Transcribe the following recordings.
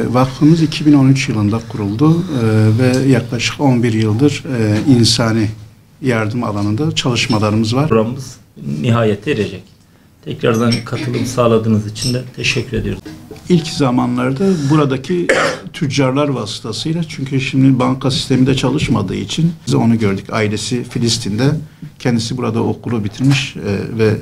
Vakfımız 2013 yılında kuruldu ve yaklaşık 11 yıldır insani yardım alanında çalışmalarımız var. Programımız nihayete erecek. Tekrardan katılım sağladığınız için de teşekkür ediyoruz. İlk zamanlarda buradaki tüccarlar vasıtasıyla, çünkü şimdi banka sisteminde çalışmadığı için biz onu gördük. Ailesi Filistin'de, kendisi burada okulu bitirmiş ve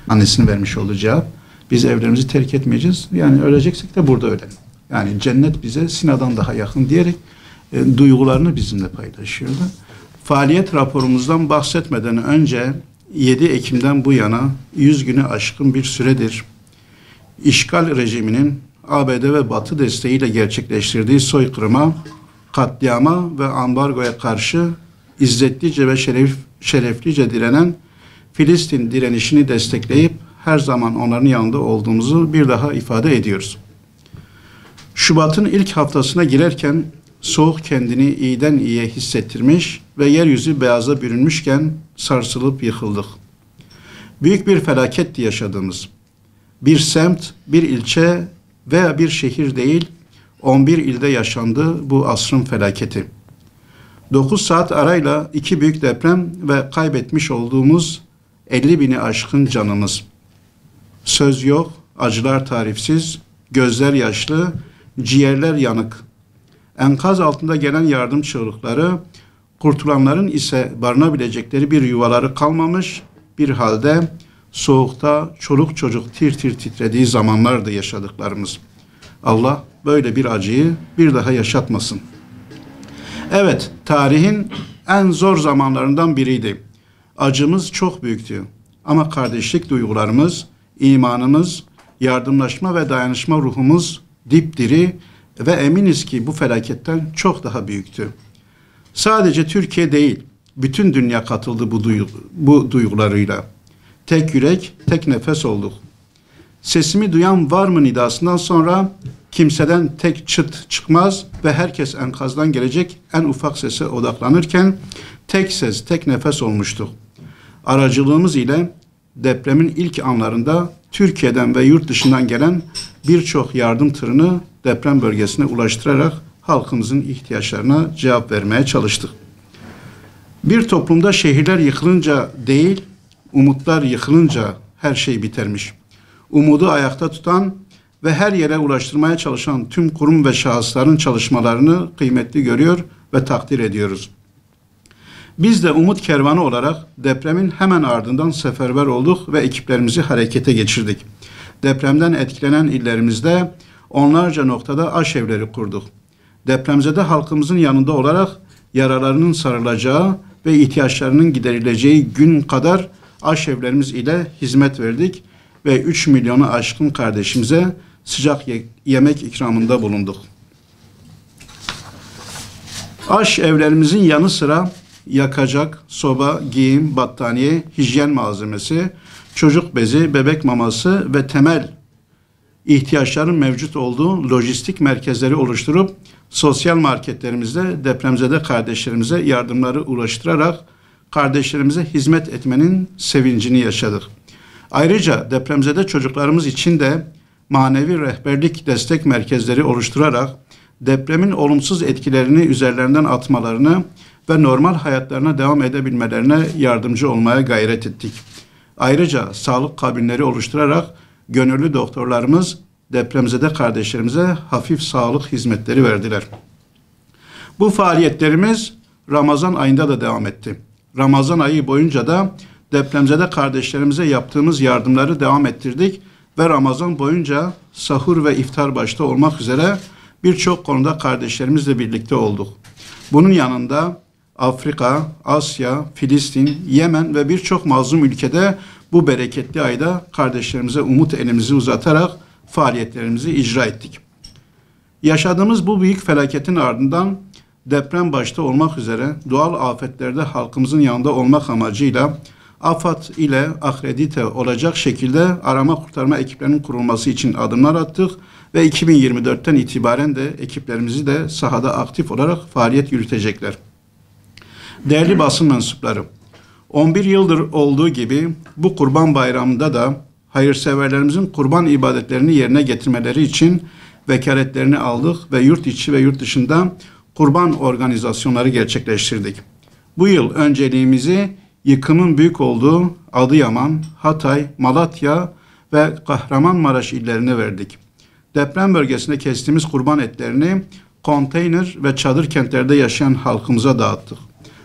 annesinin vermiş olduğu cevap: biz evlerimizi terk etmeyeceğiz. Yani öleceksek de burada ölelim. Yani cennet bize Sina'dan daha yakın diyerek duygularını bizimle paylaşıyordu. Faaliyet raporumuzdan bahsetmeden önce 7 Ekim'den bu yana 100 günü aşkın bir süredir işgal rejiminin ABD ve Batı desteğiyle gerçekleştirdiği soykırıma, katliama ve ambargoya karşı izzetlice ve şereflice direnen Filistin direnişini destekleyip her zaman onların yanında olduğumuzu bir daha ifade ediyoruz. Şubat'ın ilk haftasına girerken soğuk kendini iyiden iyiye hissettirmiş ve yeryüzü beyaza bürünmüşken sarsılıp yıkıldık. Büyük bir felaketti yaşadığımız. Bir semt, bir ilçe veya bir şehir değil, 11 ilde yaşandı bu asrın felaketi. 9 saat arayla 2 büyük deprem ve kaybetmiş olduğumuz 50 bini aşkın canımız. Söz yok, acılar tarifsiz, gözler yaşlı, ciğerler yanık. Enkaz altında gelen yardım çığlıkları, kurtulanların ise barınabilecekleri bir yuvaları kalmamış bir halde soğukta çoluk çocuk tir tir titrediği zamanlardı yaşadıklarımız. Allah böyle bir acıyı bir daha yaşatmasın. Evet, tarihin en zor zamanlarından biriydi. Acımız çok büyüktü. Ama kardeşlik duygularımız, imanımız, yardımlaşma ve dayanışma ruhumuz dipdiri ve eminiz ki bu felaketten çok daha büyüktü. Sadece Türkiye değil, bütün dünya katıldı bu duygularıyla. Tek yürek, tek nefes olduk. Sesimi duyan var mı nidasından sonra kimseden tek çıt çıkmaz ve herkes enkazdan gelecek en ufak sese odaklanırken tek ses, tek nefes olmuştuk. Aracılığımız ile depremin ilk anlarında Türkiye'den ve yurt dışından gelen birçok yardım tırını deprem bölgesine ulaştırarak halkımızın ihtiyaçlarına cevap vermeye çalıştık. Bir toplumda şehirler yıkılınca değil, umutlar yıkılınca her şey bitermiş. Umudu ayakta tutan ve her yere ulaştırmaya çalışan tüm kurum ve şahısların çalışmalarını kıymetli görüyor ve takdir ediyoruz. Biz de Umut Kervanı olarak depremin hemen ardından seferber olduk ve ekiplerimizi harekete geçirdik. Depremden etkilenen illerimizde onlarca noktada aşevleri kurduk. Depremzede halkımızın yanında olarak yaralarının sarılacağı ve ihtiyaçlarının giderileceği gün kadar aşevlerimiz ile hizmet verdik ve 3 milyonu aşkın kardeşimize sıcak yemek ikramında bulunduk. Aşevlerimizin yanı sıra yakacak, soba, giyim, battaniye, hijyen malzemesi, çocuk bezi, bebek maması ve temel ihtiyaçların mevcut olduğu lojistik merkezleri oluşturup sosyal marketlerimizde depremzede kardeşlerimize yardımları ulaştırarak kardeşlerimize hizmet etmenin sevincini yaşadık. Ayrıca depremzede çocuklarımız için de manevi rehberlik destek merkezleri oluşturarak depremin olumsuz etkilerini üzerlerinden atmalarını ve normal hayatlarına devam edebilmelerine yardımcı olmaya gayret ettik. Ayrıca sağlık kabinleri oluşturarak gönüllü doktorlarımız depremzede kardeşlerimize hafif sağlık hizmetleri verdiler. Bu faaliyetlerimiz Ramazan ayında da devam etti. Ramazan ayı boyunca da depremzede kardeşlerimize yaptığımız yardımları devam ettirdik ve Ramazan boyunca sahur ve iftar başta olmak üzere birçok konuda kardeşlerimizle birlikte olduk. Bunun yanında Afrika, Asya, Filistin, Yemen ve birçok mazlum ülkede bu bereketli ayda kardeşlerimize umut elimizi uzatarak faaliyetlerimizi icra ettik. Yaşadığımız bu büyük felaketin ardından deprem başta olmak üzere doğal afetlerde halkımızın yanında olmak amacıyla AFAD ile akredite olacak şekilde arama kurtarma ekiplerinin kurulması için adımlar attık ve 2024'ten itibaren de ekiplerimizi de sahada aktif olarak faaliyet yürütecekler. Değerli basın mensupları, 11 yıldır olduğu gibi bu Kurban Bayramı'nda da hayırseverlerimizin kurban ibadetlerini yerine getirmeleri için vekaletlerini aldık ve yurt içi ve yurt dışında kurban organizasyonları gerçekleştirdik. Bu yıl önceliğimizi yıkımın büyük olduğu Adıyaman, Hatay, Malatya ve Kahramanmaraş illerine verdik. Deprem bölgesinde kestiğimiz kurban etlerini konteyner ve çadır kentlerde yaşayan halkımıza dağıttık.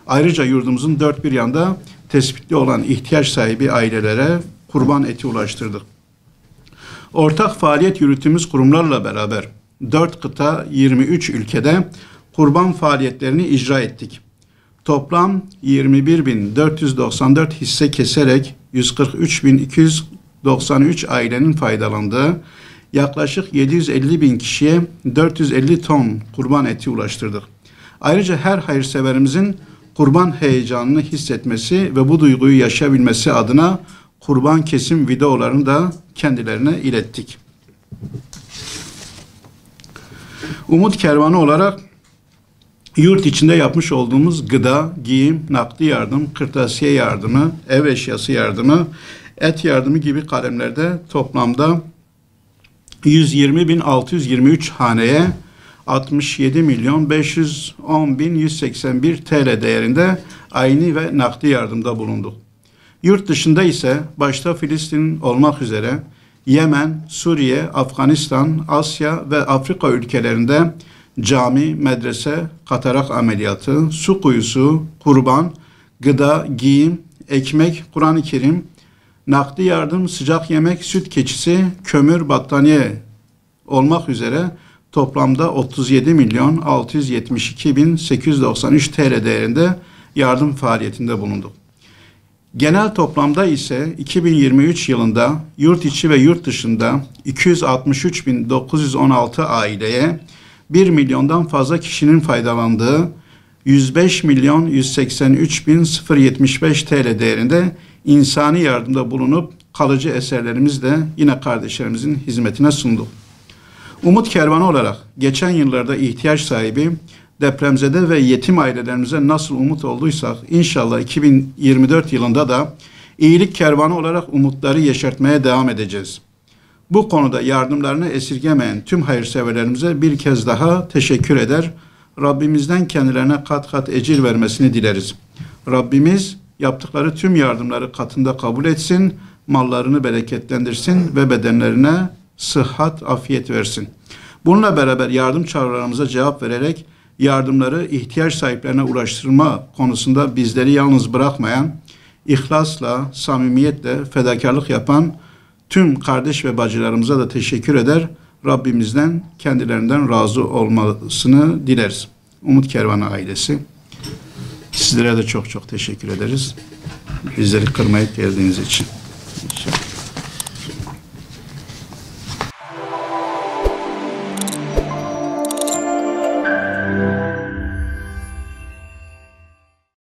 Ayrıca yurdumuzun dört bir yanda tespitli olan ihtiyaç sahibi ailelere kurban eti ulaştırdık. Ortak faaliyet yürüttüğümüz kurumlarla beraber 4 kıta 23 ülkede kurban faaliyetlerini icra ettik. Toplam 21.494 hisse keserek 143.293 ailenin faydalandığı yaklaşık 750.000 kişiye 450 ton kurban eti ulaştırdık. Ayrıca her hayırseverimizin kurban heyecanını hissetmesi ve bu duyguyu yaşayabilmesi adına kurban kesim videolarını da kendilerine ilettik. Umut Kervanı olarak yurt içinde yapmış olduğumuz gıda, giyim, nakdi yardım, kırtasiye yardımı, ev eşyası yardımı, et yardımı gibi kalemlerde toplamda 120.623 haneye 67.510.181 TL değerinde ayni ve nakdi yardımda bulunduk. Yurt dışında ise başta Filistin olmak üzere Yemen, Suriye, Afganistan, Asya ve Afrika ülkelerinde cami, medrese, katarak ameliyatı, su kuyusu, kurban, gıda, giyim, ekmek, Kur'an-ı Kerim, nakdi yardım, sıcak yemek, süt keçisi, kömür, battaniye olmak üzere toplamda 37.672.893 TL değerinde yardım faaliyetinde bulunduk. Genel toplamda ise 2023 yılında yurt içi ve yurt dışında 263.916 aileye 1 milyondan fazla kişinin faydalandığı 105.183.075 TL değerinde insani yardımda bulunup kalıcı eserlerimizi de yine kardeşlerimizin hizmetine sunduk. Umut Kervanı olarak geçen yıllarda ihtiyaç sahibi depremzede ve yetim ailelerimize nasıl umut olduysak inşallah 2024 yılında da iyilik kervanı olarak umutları yeşertmeye devam edeceğiz. Bu konuda yardımlarını esirgemeyen tüm hayırseverlerimize bir kez daha teşekkür eder. Rabbimizden kendilerine kat kat ecir vermesini dileriz. Rabbimiz yaptıkları tüm yardımları katında kabul etsin, mallarını bereketlendirsin ve bedenlerine sıhhat, afiyet versin. Bununla beraber yardım çağrılarımıza cevap vererek yardımları ihtiyaç sahiplerine ulaştırma konusunda bizleri yalnız bırakmayan, ihlasla, samimiyetle fedakarlık yapan tüm kardeş ve bacılarımıza da teşekkür eder. Rabbimizden kendilerinden razı olmasını dileriz. Umut Kervanı ailesi. Sizlere de çok çok teşekkür ederiz. Bizleri kırmayıp geldiğiniz için.